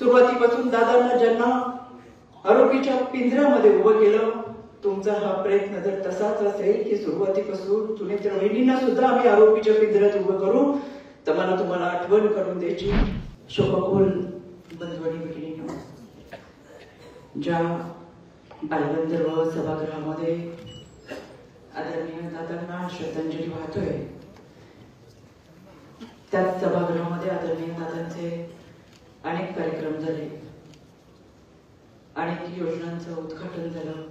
सुरुवातीपासून दादांना ज्यांना आरोपीच्या पिंजऱ्यामध्ये उभं केलं, तुमचा हा प्रयत्न जर तसाच असेल की सुरुवातीपासून सुनेत्र वहिनींना सुद्धा आम्ही आरोपीच्या पिंजऱ्यात उभं करू, तर मला तुम्हाला आठवण करून द्यायची. शोकाकुल बंधू आणि भगिनींनो, ज्या बालगंधर्व सभागृहामध्ये आदरणीय दादांना श्रद्धांजली वाहतोय, त्याच सभागृहामध्ये आदरणीय दादांचे अनेक कार्यक्रम झाले, अनेक योजनांचं उद्घाटन झालं,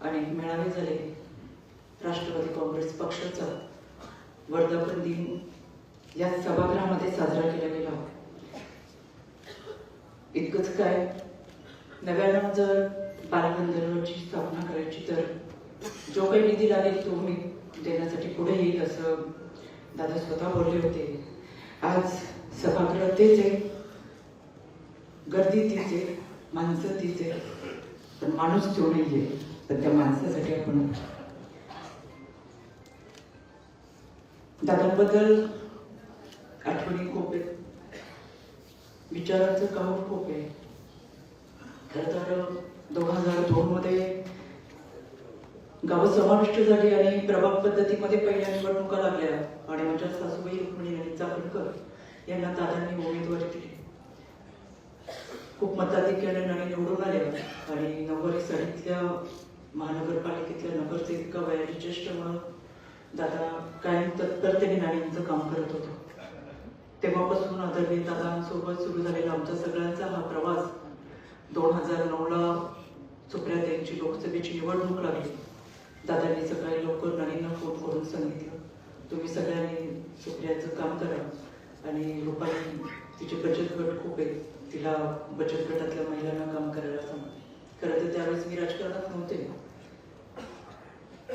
अनेक मेळावे झाले. राष्ट्रवादी काँग्रेस पक्षाचा वर्धापन दिन या सभागृहामध्ये साजरा केला गेला. इतकंच काय, नव्यानं जर बालगंधर्वाची स्थापना करायची तर जो काही निधी लागेल तो मी देण्यासाठी पुढे येईल असं दादा स्वतः बोलले होते. आज सभागृह तेच आहे, गर्दी तीच आहे, माणसं तीच आहे, पण माणूस तो नाहीये. तर त्या माणसासाठी आपण दादांबद्दल आठवणी खूप आहेत, विचारांचं काम खूप आहे. खरं तर 2002 मध्ये गावं समाविष्ट झाली आणि प्रभाग पद्धतीमध्ये पहिल्या निवडणुका लागल्या आणि माझ्या सासूबाई रुक्मिणी चाकणकर यांना दादांनी उमेदवारी दिली. खूप मताधिक्याने नाणी निवडून आल्या आणि नववारी साडीतल्या महानगरपालिकेतल्या नगरसेविका वयाची ज्येष्ठ म्हणून दादा कायम तत्परतेने नाणींचं काम करत होतो. तेव्हापासून आदरणीय दादांसोबत सुरू झालेला आमचा सगळ्यांचा हा प्रवास 2009ला सुप्रिया यांची लोकसभेची निवडणूक लागली. दादांनी सकाळी लवकर नाणींना फोन करून सांगितलं, तुम्ही सगळ्यांनी सुप्रियाचं काम करा आणि रुपाली तिचे बचत गट खूप आहे, तिला बचत गटातल्या महिलांना काम करायला सांगा. खरं तर त्यावेळेस मी राजकारणात नव्हते,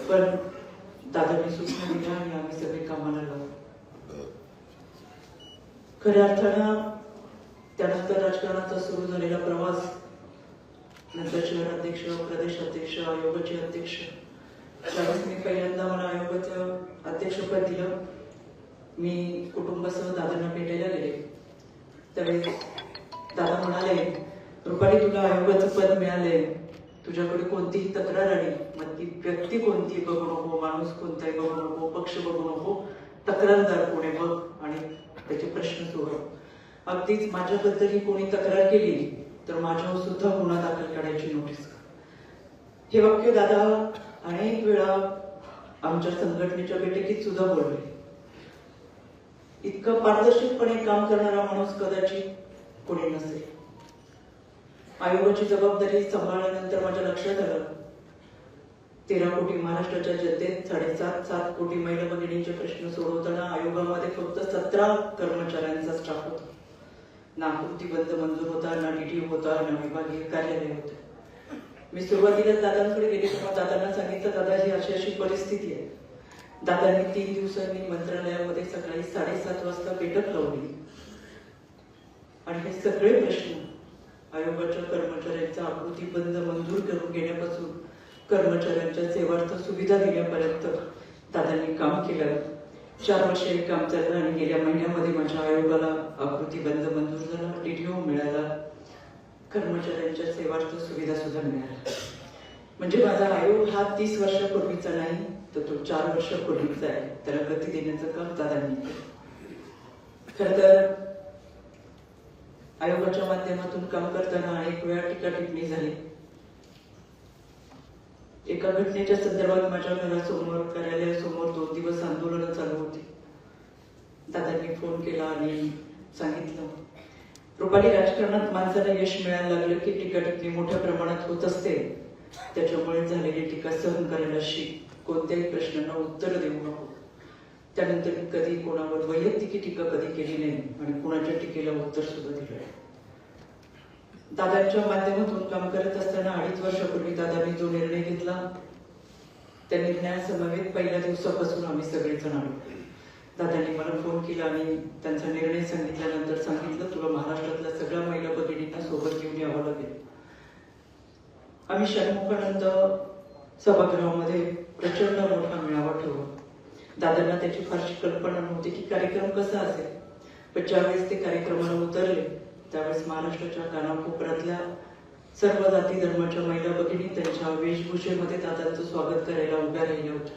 पण दादांनी सूचना दिल्या आणि आम्ही सगळे कामाला लागलो. खऱ्या अर्थानं त्यानंतर राजकारणाचा सुरू झालेला प्रवास, नंतर शहराध्यक्ष, प्रदेश अध्यक्ष, आयोगाचे अध्यक्ष. त्यावेळेस मी पहिल्यांदा मला आयोगाचं अध्यक्षपद दिलं. मी कुटुंबासह दादांना भेटायला गेले. त्यावेळेस दादा म्हणाले, रुपाली तुला आयोगाचं पद मिळालंय, तुझ्याकडे कोणतीही तक्रार आली, मग ती व्यक्ती कोणती बघू नको, माणूस कोणताही बघू नको, पक्ष बघू नको, तक्रारदार कोणी बघ आणि त्याचे प्रश्न सोडव. अगदीच माझ्याबद्दल कोणी तक्रार केली तर माझ्यावर सुद्धा गुन्हा दाखल करायची नोटीस. हे वाक्य दादा अनेक वेळा आमच्या संघटनेच्या बैठकीत सुद्धा बोलले. इतकं पारदर्शकपणे काम करणारा माणूस कदाचित कोणी नसेल. आयोगाची जबाबदारी सांभाळल्यानंतर माझ्या लक्षात आलं, 13 कोटी महाराष्ट्राच्या जनतेत 7.5 कोटी महिला भगिनींचे प्रश्न सोडवताना आयोगामध्ये फक्त 17 कर्मचाऱ्यांचा स्टाफ होता. ना कृती बंद मंजूर होता, ना डीटी होता, ना विभागीय कार्यालय होते. मी सुरुवातीला दादांकडे गेले तेव्हा दादांना सांगितलं, दादा ही अशी अशी परिस्थिती आहे. दादांनी 3 दिवसांनी मंत्रालयामध्ये सकाळी 7:30 वाजता बैठक लावली आणि हे सगळे प्रश्न आयोगाच्या कर्मचाऱ्यांचा आकृती बंद मंजूर करून घेण्यापासून कर्मचाऱ्यांच्या सेवार्थ सुविधा दिल्यापर्यंत दादांनी काम केलं. 4 वर्ष हे काम चाललं आणि गेल्या महिन्यामध्ये माझ्या आयोगाला आकृती बंद मंजूर झाला, डीटीओ मिळाला, कर्मचाऱ्यांच्या सेवार्थ सुविधा सुद्धा मिळाल्या. म्हणजे माझा आयोग हा 30 वर्षापूर्वीचा नाही, तर तो 4 वर्षापूर्वीचा आहे. त्याला गती देण्याचं काम दादांनी केलं. खरं तर आयोगाच्या माध्यमातून काम करताना अनेक वेळा टीका टिप्पणी झाली. एका घटनेच्या संदर्भात माझ्या घरासमोर, कार्यालयासमोर 2 दिवस आंदोलन चालू होती. दादांनी फोन केला आणि सांगितलं, रुपाली राजकारणात माणसाला यश मिळायला लागलं की टीका टिप्पणी मोठ्या प्रमाणात होत असते, त्याच्यामुळे झालेली टीका सहन करायला शिक, कोणत्याही प्रश्नांना उत्तर देऊ नको. त्यानंतर कधी कोणावर वैयक्तिक टीका कधी केली नाही आणि कोणाच्या टीकेला उत्तर सुद्धा दिलं. दादांच्या माध्यमातून काम करत असताना 2.5 वर्षापूर्वी दादांनी जो निर्णय घेतला, त्या निर्णयासमवेत पहिल्या दिवसापासून आम्ही सगळेजण आलो. दादांनी मला फोन केला आणि त्यांचा निर्णय सांगितल्यानंतर सांगितलं, तुला महाराष्ट्रातल्या सगळ्या महिला भगिनींना सोबत घेऊन यावं लागेल. आम्ही षण्मुखानंद सभागृहामध्ये प्रचंड मोठा मेळावा ठेवला. दादांना त्याची फारशी कल्पना नव्हती की कार्यक्रम कसा असेल, पण ज्यावेळेस ते कार्यक्रमाला उतरले त्यावेळेस महाराष्ट्राच्या कानाकोपऱ्यातल्या सर्व जाती धर्माच्या महिला भगिनी त्यांच्या वेशभूषेमध्ये दादांचं स्वागत करायला उभ्या राहिल्या होत्या.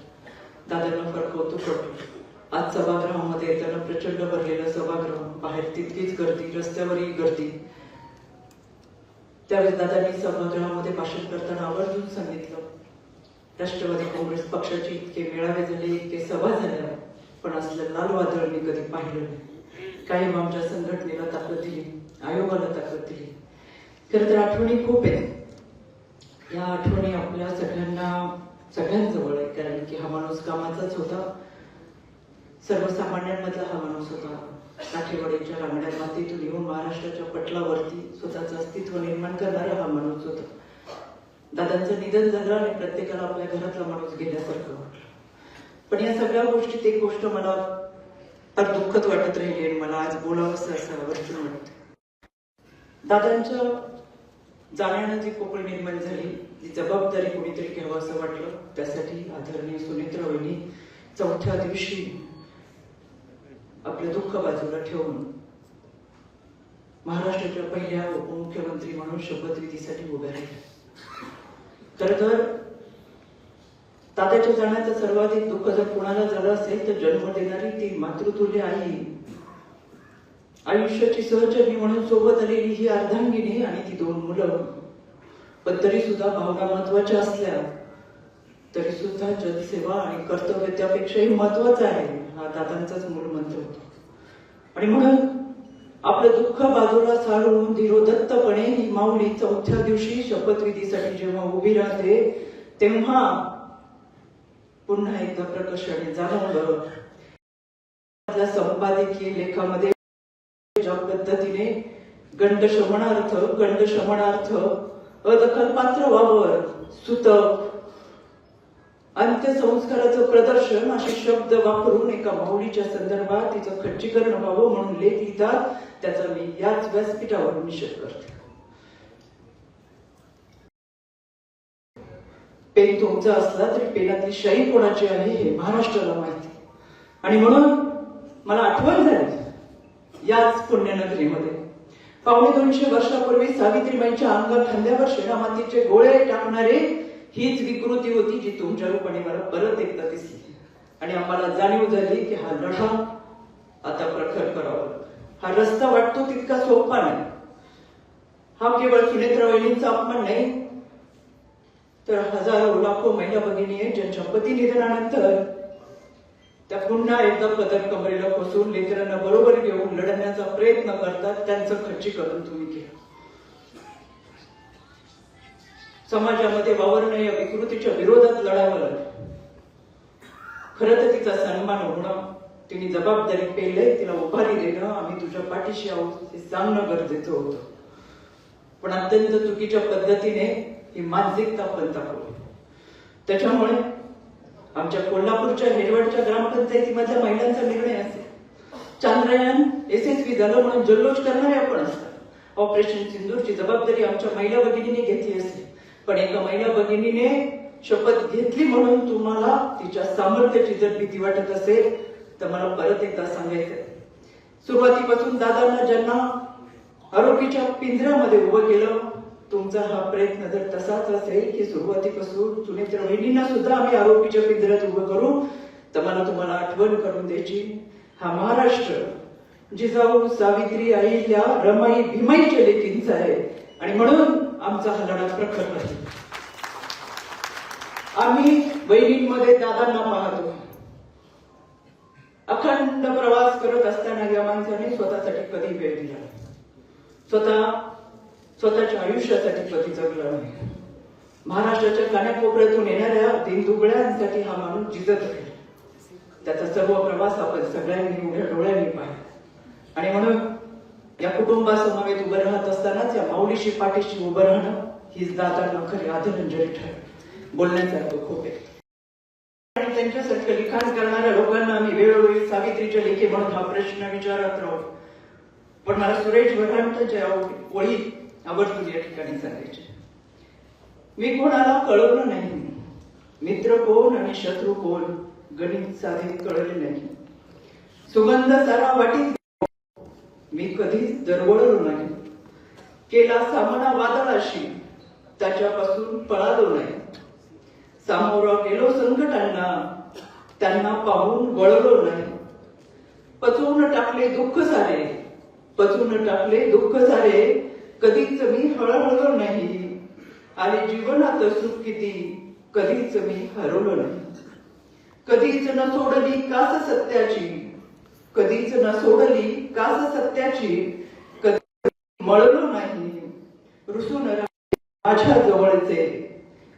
दादांना फार कौतुक वाटलं. आज सभागृहामध्ये येताना प्रचंड भरलेलं सभागृह, बाहेर तितकीच गर्दी, रस्त्यावरही गर्दी. त्यावेळेस दादांनी सभागृहामध्ये भाषण करताना आवर्जून सांगितलं, राष्ट्रवादी काँग्रेस पक्षाचे इतके मेळावे झाले, इतके सभा झाल्या, पण असलं लाल वादळ मी कधी पाहिलं नाही. कायम आमच्या संघटनेला ताकद दिली, आयोगाला ताकद दिली. खरं तर आठवणी खूप आहेत. या आठवणी आपल्या सगळ्यांजवळ आहे, कारण की हा माणूस कामाचाच होता. सर्वसामान्यांमधला हा माणूस होता. काठेवाडीच्या रांगड्या मातीतून येऊन महाराष्ट्राच्या पटलावरती स्वतःचं अस्तित्व निर्माण करणारा हा माणूस होता. दादांचं निधन झालं आणि प्रत्येकाला आपल्या घरातला माणूस गेल्यासारखं वाटलं. पण या सगळ्या गोष्टीत एक गोष्ट मला फार दुःखद वाटत राहिली आणि मला आज बोलावंसं असं आवर्जून वाटतं. दादांच्या जाण्यानं जी पोकळ निर्माण झाली, ती जबाबदारी कोणीतरी घ्यावं असं वाटलं. त्यासाठी आदरणीय सुनेत्रा वहिनी चौथ्या दिवशी आपलं दुःख बाजूला ठेवून महाराष्ट्राच्या पहिल्या उपमुख्यमंत्री म्हणून शपथविधीसाठी उभ्या राहिल्या. खरं तर दादाच्या जाण्याचं सर्वाधिक दुःख जर कोणाला झालं असेल तर जन्म देणारी ती मातृतुल्य आई, आयुष्याची सहचरी म्हणून सोबत आलेली ही अर्धांगिनी आणि ती 2 मुलं. पण तरी सुद्धा भावना महत्वाच्या असल्या तरी सुद्धा जनसेवा आणि कर्तव्य त्यापेक्षाही महत्वाचं आहे, हा दादांचाच मूळ मंत्र होता. आणि म्हणून आपलं दुःख बाजूला सारून धीरोदत्तपणे ही माऊली चौथ्या दिवशी शपथविधीसाठी जेव्हा उभी राहते, तेव्हा पुन्हा एकदा प्रकर्षाने जाणवलं. संपादकीय लेखामध्ये ज्या पद्धतीने गंडशमनार्थ, अदखलपात्र वावर, सुतक, अंत्यसंस्काराचं प्रदर्शन असे शब्द वापरून एका माऊलीच्या संदर्भात तिचं खच्चीकरण व्हावं म्हणून लेख लिहितात. त्याचा मी याच व्यासपीठावरून निषेध करते. पेन तुमचा असला तरी पेनातली शाई कोणाची आहे हे महाराष्ट्राला माहिती. आणि म्हणून मला आठवण झाली याच पुण्यनगरीमध्ये 250 वर्षापूर्वी सावित्रीबाईंच्या खांद्यावर शेणामातीचे गोळे टाकणारे हीच विकृती होती जी तुमच्या रूपाने मला परत एकदा दिसली. आणि आम्हाला जाणीव झाली की हा लढा आता प्रखर करावा. हा रस्ता वाटतो तितका सोपा नाही. हा केवळ सुनेत्रा वहिनींचा अपमान नाही, तर हजारो लाखो महिला भगिनी आहेत ज्यांच्या पती निधनानंतर त्या पुन्हा एकदा पदर कमरेला बसून लेकरांना बरोबर घेऊन लढण्याचा प्रयत्न करतात. त्यांचं खच्चीकरण तुम्ही केलं. समाजामध्ये वावरणं या विकृतीच्या विरोधात लढावं लागलं. खरं तर तिचा सन्मान होणं, तिने जबाबदारी पेलले, तिला उभारी देणं, आम्ही तुझ्या पाठीशी आहोत हे सांगणं गरजेचं होतं. पण अत्यंत चुकीच्या पद्धतीने ही मानसिकता आपण दाखवली. त्याच्यामुळे आमच्या कोल्हापूरच्या हेरवडच्या ग्रामपंचायतीमधल्या महिलांचा निर्णय असेल, चांद्रयान यशस्वी झालं म्हणून जल्लोष करणारे आपण असतात. ऑपरेशन सिंदूरची जबाबदारी आमच्या महिला भगिनीने घेतली असेल, पण एका महिला भगिनीने शपथ घेतली म्हणून तुम्हाला तिच्या सामर्थ्याची जर भीती वाटत असेल तर मला परत एकदा सांगायचंय, सुरुवातीपासून दादांना ज्यांना आरोपीच्या पिंजऱ्यामध्ये उभं केलं, तुमचा हा प्रयत्न जर तसाच असेल की सुरुवातीपासून सुनेत्रा वहिनींना सुद्धा आम्ही आरोपीच्या पिंजऱ्यात उभं करू, तर मला तुम्हाला आठवण करून द्यायची, हा महाराष्ट्र जिजाऊ, सावित्री, अहिल्या, रमाई, भीमाईच्या लेकींचा आहे. आणि म्हणून आमचा हा लढा प्रखर राहील. आम्ही बहिणींमध्ये दादांना पाहतो. अखंड प्रवास करत असताना या माणसाने स्वतःसाठी कधी वेळ दिला, स्वतःच्या आयुष्यासाठी कधी जगला नाही. महाराष्ट्राच्या कानाकोपऱ्यातून येणाऱ्या दिनदुबळ्यांसाठी हा माणूस जिजत राहील. त्याचा सर्व प्रवास आपण सगळ्यांनी उघड्या डोळ्यांनी पाहिला. आणि म्हणून या कुटुंबासमवेत उभं राहत असतानाच या माऊलीशी पाठीशी उभं राहणं हीच दादांना खरी आदरांजली ठरेल. बोलण्यासारखं खूप आहे. आणि त्यांच्यासारखं लिखाण करणाऱ्या लोकांना आम्ही वेळोवेळी सावित्रीच्या लेखी म्हणून हा प्रश्न विचारत राहू. पण मला सुरेश भटांच्या ओळी आवर्जून या ठिकाणी सांगायचे, मी कोणाला कळवलं नाही, मित्र कोण आणि शत्रू कोण गणित साधे कळले नाही, सुगंध सारा वाटीत मी कधीच दरवळलो नाही, केला सामना वादळाशी, त्याच्यापासून पळालो नाही. सामोरा गेलो संकटांना, त्यांना पाहून वळलो नाही. पचवून टाकले दुःख सारे, पचवून टाकले दुःख सारे, कधीच मी हळहळलो नाही. आले जीवनात सुख किती, कधीच मी हरवलो नाही. कधीच न सोडली कास सत्याची, कधीच न सोडली कास सत्याची, कधी मळलो नाही. रुसून माझ्या जवळचे,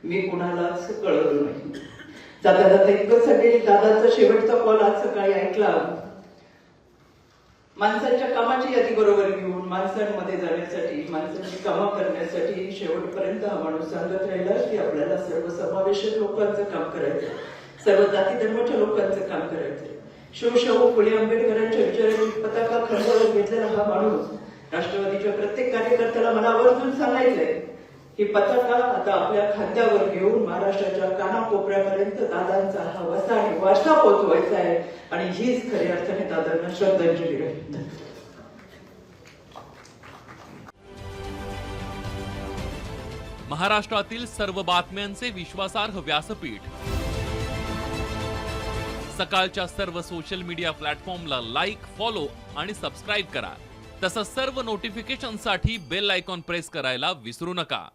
मी कुणालाच कळवलो नाही. जाता जाता एकच दादाचा शेवटचा कॉल आज सकाळी ऐकला. माणसांच्या कामाची यादी बरोबर घेऊन माणसांमध्ये जाण्यासाठी, माणसांची कामं करण्यासाठी शेवटपर्यंत हा माणूस सांगत राहिला की आपल्याला सर्वसमावेशक लोकांचं काम करायचं, सर्व जाती धर्माच्या लोकांचं काम करायचं. शिवशाहू फुले आंबेडकरांच्या विचारांची पताका खांद्यावर घेतलेला हा माणूस, राष्ट्रवादीच्या प्रत्येक कार्यकर्त्याला मला आवर्जून सांगायचंय, ही पताका आता आपल्या खांद्यावर घेऊन महाराष्ट्राच्या कानाकोपऱ्यापर्यंत दादांचा हा वसा आणि वारसा पोहोचवायचा आहे. आणि हीच खऱ्या अर्थाने दादांना श्रद्धांजली राहील. महाराष्ट्रातील सर्व बातम्यांचे विश्वासार्ह व्यासपीठ, सकाळच्या सर्व सोशल मीडिया प्लॅटफॉर्मला लाईक, फॉलो आणि सबस्क्राईब करा. तसंच सर्व नोटिफिकेशनसाठी बेल आयकॉन प्रेस करायला विसरू नका.